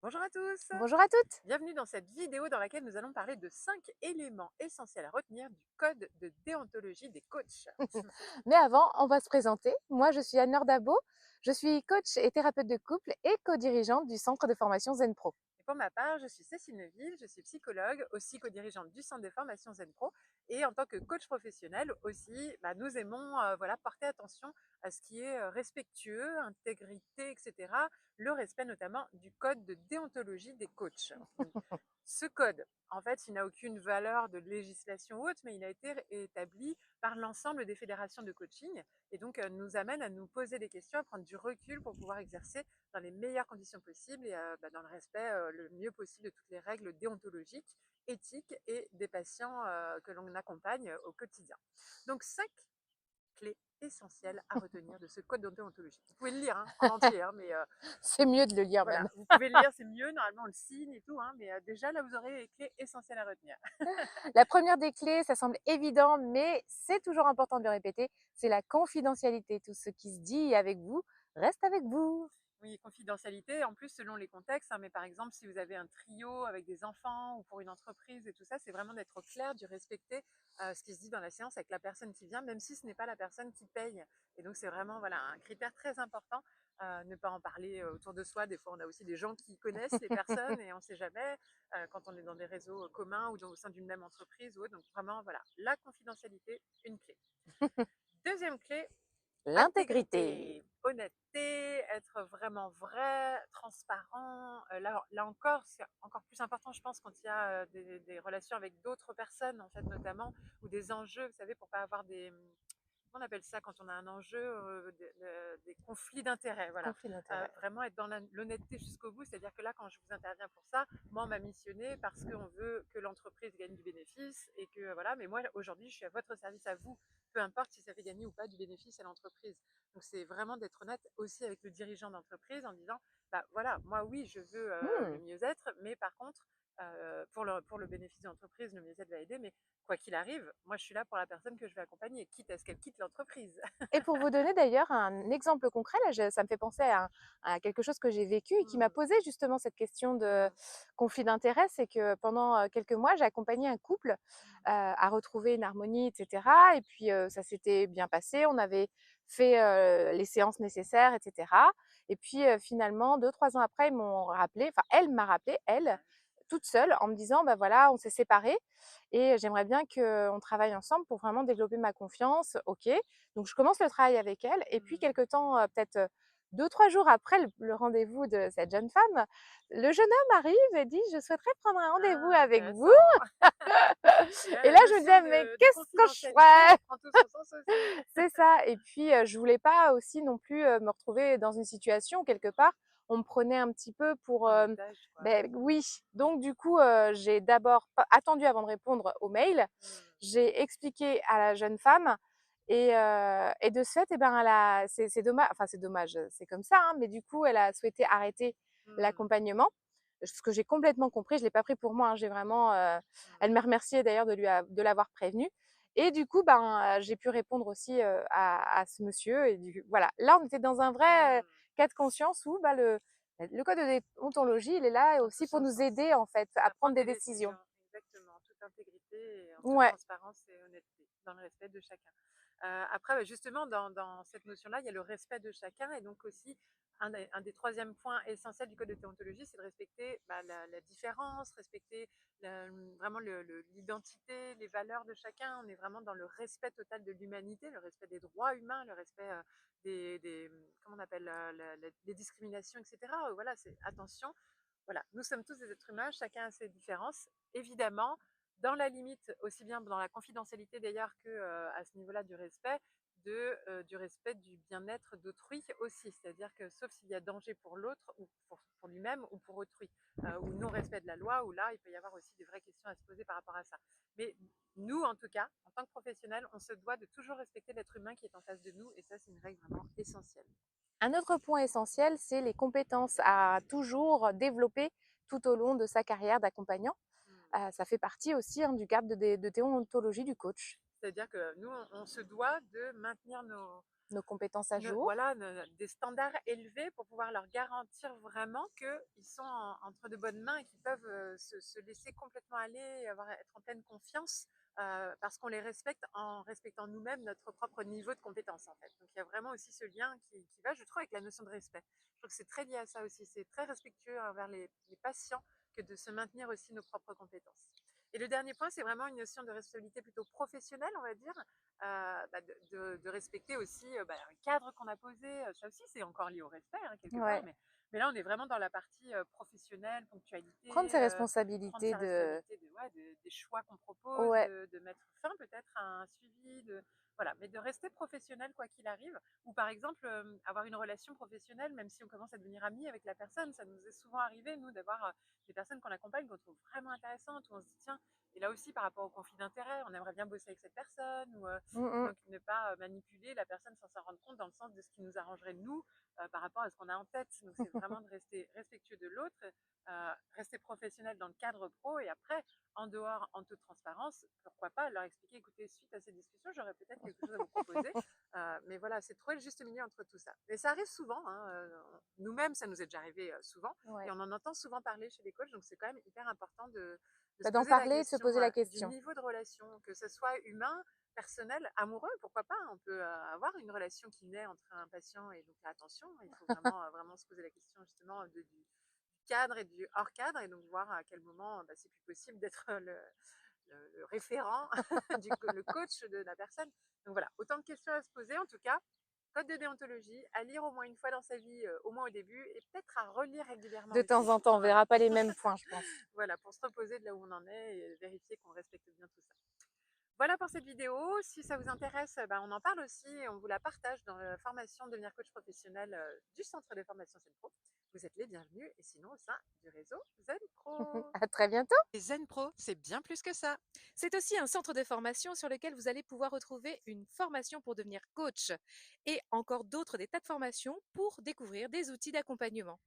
Bonjour à tous, Bonjour à toutes. bienvenue dans cette vidéo dans laquelle nous allons parler de 5 éléments essentiels à retenir du code de déontologie des coachs. Mais avant, on va se présenter. Moi, je suis Anne-Laure Dabo. Je suis coach et thérapeute de couple et co-dirigeante du centre de formation Zen Pro. Et pour ma part, je suis Cécile Neuville, je suis psychologue, aussi co-dirigeante du centre de formation Zen Pro. Et en tant que coach professionnel aussi, nous aimons voilà, porter attention à ce qui est respectueux, intégrité, etc. Le respect notamment du code de déontologie des coachs. Donc, ce code, en fait, il n'a aucune valeur de législation ou autre, mais il a été établi par l'ensemble des fédérations de coaching et donc nous amène à nous poser des questions, à prendre du recul pour pouvoir exercer dans les meilleures conditions possibles et dans le respect le mieux possible de toutes les règles déontologiques, éthiques et des patients que l'on accompagne au quotidien. Donc 5 clés essentielles à retenir de ce code de déontologie. Vous pouvez le lire en entier, hein, mais C'est mieux de le lire voilà, même. vous pouvez le lire, c'est mieux, normalement on le signe et tout, hein, mais déjà là vous aurez les clés essentielles à retenir. La première des clés, ça semble évident, mais c'est toujours important de le répéter, c'est la confidentialité. Tout ce qui se dit avec vous reste avec vous. Oui, confidentialité, en plus selon les contextes, hein, mais par exemple si vous avez un trio avec des enfants ou pour une entreprise et tout ça, c'est vraiment d'être au clair, du respecter ce qui se dit dans la séance avec la personne qui vient, même si ce n'est pas la personne qui paye. Et donc c'est vraiment voilà, un critère très important, ne pas en parler autour de soi. Des fois on a aussi des gens qui connaissent les personnes et on ne sait jamais quand on est dans des réseaux communs ou au sein d'une même entreprise ou autre. Donc vraiment voilà, la confidentialité, une clé. Deuxième clé, L'intégrité. intégrité, honnêteté, être vraiment vrai, transparent. Là encore, c'est encore plus important, je pense, quand il y a des relations avec d'autres personnes, en fait, notamment, ou des enjeux, vous savez, pour pas avoir des, comment on appelle ça quand on a un enjeu, des conflits d'intérêts, voilà. Conflit d'intérêt. Vraiment être dans l'honnêteté jusqu'au bout, c'est-à-dire que là, quand je vous interviens pour ça, moi, on m'a missionné parce qu'on veut que l'entreprise gagne du bénéfice et que voilà, mais moi, aujourd'hui, je suis à votre service à vous, peu importe si ça fait gagner ou pas du bénéfice à l'entreprise. Donc, c'est vraiment d'être honnête aussi avec le dirigeant d'entreprise en disant, bah voilà, moi, oui, je veux le Hmm. mieux-être, mais par contre, pour le bénéfice de l'entreprise, le mieux-être va aider, mais quoi qu'il arrive, moi je suis là pour la personne que je vais accompagner, quitte à ce qu'elle quitte l'entreprise. Et pour vous donner d'ailleurs un exemple concret, là, ça me fait penser à quelque chose que j'ai vécu et qui m'a Mm, posé justement cette question de mm, conflit d'intérêt. C'est que pendant quelques mois, j'ai accompagné un couple à retrouver une harmonie, etc. Et puis ça s'était bien passé. On avait fait les séances nécessaires, etc. Et puis finalement, 2, 3 ans après, ils m'ont rappelé, enfin elle m'a rappelé, elle, ouais. toute seule, en me disant, bah voilà, on s'est séparés et j'aimerais bien qu'on travaille ensemble pour vraiment développer ma confiance. Ok, donc je commence le travail avec elle et puis Mm. quelque temps, peut-être 2, 3 jours après le rendez-vous de cette jeune femme, le jeune homme arrive et dit: «Je souhaiterais prendre un rendez-vous Ah, avec vous». intéressant. Et là, Et la là je me disais: notion «Mais de qu'est-ce que je confidentialité, fais?» elle prend tout son sens aussi. C'est ça. Et puis je voulais pas aussi non plus me retrouver dans une situation où quelque part on me prenait un petit peu pour En otage, quoi. ben oui. Donc du coup j'ai d'abord attendu avant de répondre au mail. Mm, J'ai expliqué à la jeune femme et de ce fait, eh ben, c'est dommage, enfin c'est dommage, c'est comme ça, hein, mais du coup, elle a souhaité arrêter mm, l'accompagnement, ce que j'ai complètement compris. Je l'ai pas pris pour moi, hein, j'ai vraiment. Elle mm. m'a remercié d'ailleurs de l'avoir prévenue. Et du coup, ben, j'ai pu répondre aussi à ce monsieur. Et voilà, là, on était dans un vrai Mm. cas de conscience où bah, le code de déontologie, il est là Prend tout aussi pour son nous sens. aider en fait à À prendre prendre des des décisions. décisions, exactement, en toute intégrité et en toute Ouais, transparence et honnêteté, dans le respect de chacun. Après, justement, dans cette notion-là, il y a le respect de chacun et donc aussi un des troisièmes points essentiels du code de déontologie, c'est de respecter la différence, respecter vraiment l'identité, les valeurs de chacun. On est vraiment dans le respect total de l'humanité, le respect des droits humains, le respect comment on appelle, les discriminations, etc. Voilà, c'est attention. Voilà, nous sommes tous des êtres humains, chacun a ses différences. Évidemment, dans la limite, aussi bien dans la confidentialité d'ailleurs que à ce niveau-là du respect, du respect du bien-être d'autrui aussi. C'est-à-dire que sauf s'il y a danger pour l'autre ou pour lui-même ou pour autrui, ou non-respect de la loi, où là, il peut y avoir aussi des vraies questions à se poser par rapport à ça. Mais nous, en tout cas, en tant que professionnels, on se doit de toujours respecter l'être humain qui est en face de nous, et ça, c'est une règle vraiment essentielle. un autre point essentiel, c'est les compétences à toujours développer tout au long de sa carrière d'accompagnant. Hmm. Ça fait partie aussi hein, du cadre de déontologie du coach. C'est-à-dire que nous, on se doit de maintenir nos compétences à jour. Voilà, des standards élevés pour pouvoir leur garantir vraiment qu'ils sont entre de bonnes mains et qu'ils peuvent se laisser complètement aller, être en pleine confiance parce qu'on les respecte en respectant nous-mêmes notre propre niveau de compétence en fait. Donc il y a vraiment aussi ce lien qui va, je trouve, avec la notion de respect. Je trouve que c'est très lié à ça aussi. C'est très respectueux envers les patients que de se maintenir aussi nos propres compétences. Et le dernier point, c'est vraiment une notion de responsabilité plutôt professionnelle, on va dire, de respecter aussi un cadre qu'on a posé. Ça aussi, c'est encore lié au respect, hein, quelque part. Ouais. Mais là, on est vraiment dans la partie professionnelle, Prendre ses ponctualité, prendre responsabilités sa responsabilité des choix qu'on propose, Ouais, de mettre fin peut-être à un suivi, voilà, mais de rester professionnel quoi qu'il arrive. Ou par exemple, avoir une relation professionnelle, même si on commence à devenir amis avec la personne. Ça nous est souvent arrivé, nous, d'avoir des personnes qu'on accompagne, qu'on trouve vraiment intéressantes, où on se dit, tiens, et là aussi, par rapport au conflit d'intérêts, on aimerait bien bosser avec cette personne, ou mmh mh. donc ne pas manipuler la personne sans s'en rendre compte dans le sens de ce qui nous arrangerait nous par rapport à ce qu'on a en tête. Donc c'est vraiment de rester respectueux de l'autre, rester professionnel dans le cadre pro et après, en dehors, en toute transparence, pourquoi pas leur expliquer, écoutez, suite à ces discussions, j'aurais peut-être quelque chose à vous proposer. Mais voilà, c'est trouver le juste milieu entre tout ça. Et ça arrive souvent, hein, nous-mêmes, ça nous est déjà arrivé souvent, et Ouais. on en entend souvent parler chez les coachs, donc c'est quand même hyper important de se D'en poser la parler et de se question poser la du question. niveau de relation, que ce soit humain, personnel, amoureux, pourquoi pas. On peut avoir une relation qui naît entre un patient et donc là, attention, il faut vraiment, vraiment se poser la question justement du cadre et du hors cadre et donc voir à quel moment c'est plus possible d'être le référent, le coach de la personne. Donc voilà, autant de questions à se poser en tout cas. Code de déontologie, à lire au moins une fois dans sa vie, au moins au début, et peut-être à relire régulièrement De temps aussi. en temps, on Voilà. verra pas les mêmes points, je pense. Voilà, pour se reposer de là où on en est et vérifier qu'on respecte bien tout ça. Voilà pour cette vidéo. Si ça vous intéresse, on en parle aussi et on vous la partage dans la formation Devenir coach professionnel du centre de formation ZenPro. Vous êtes les bienvenus et sinon au sein du réseau ZenPro. À très bientôt. Et ZenPro, c'est bien plus que ça. C'est aussi un centre de formation sur lequel vous allez pouvoir retrouver une formation pour devenir coach et encore d'autres des tas de formations pour découvrir des outils d'accompagnement.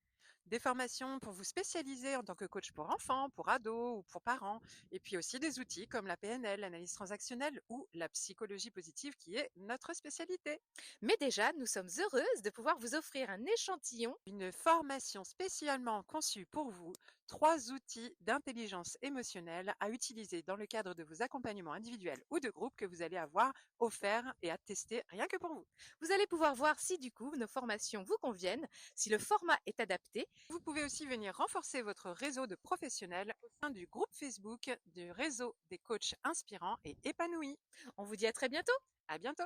Des formations pour vous spécialiser en tant que coach pour enfants, pour ados ou pour parents. Et puis aussi des outils comme la PNL, l'analyse transactionnelle ou la psychologie positive qui est notre spécialité. Mais déjà, nous sommes heureuses de pouvoir vous offrir un échantillon Une formation spécialement conçue pour vous, 3 outils d'intelligence émotionnelle à utiliser dans le cadre de vos accompagnements individuels ou de groupe que vous allez avoir offerts et à tester rien que pour vous. Vous allez pouvoir voir si du coup nos formations vous conviennent, si le format est adapté. Vous pouvez aussi venir renforcer votre réseau de professionnels au sein du groupe Facebook du réseau des coachs inspirants et épanouis. On vous dit à très bientôt. À bientôt!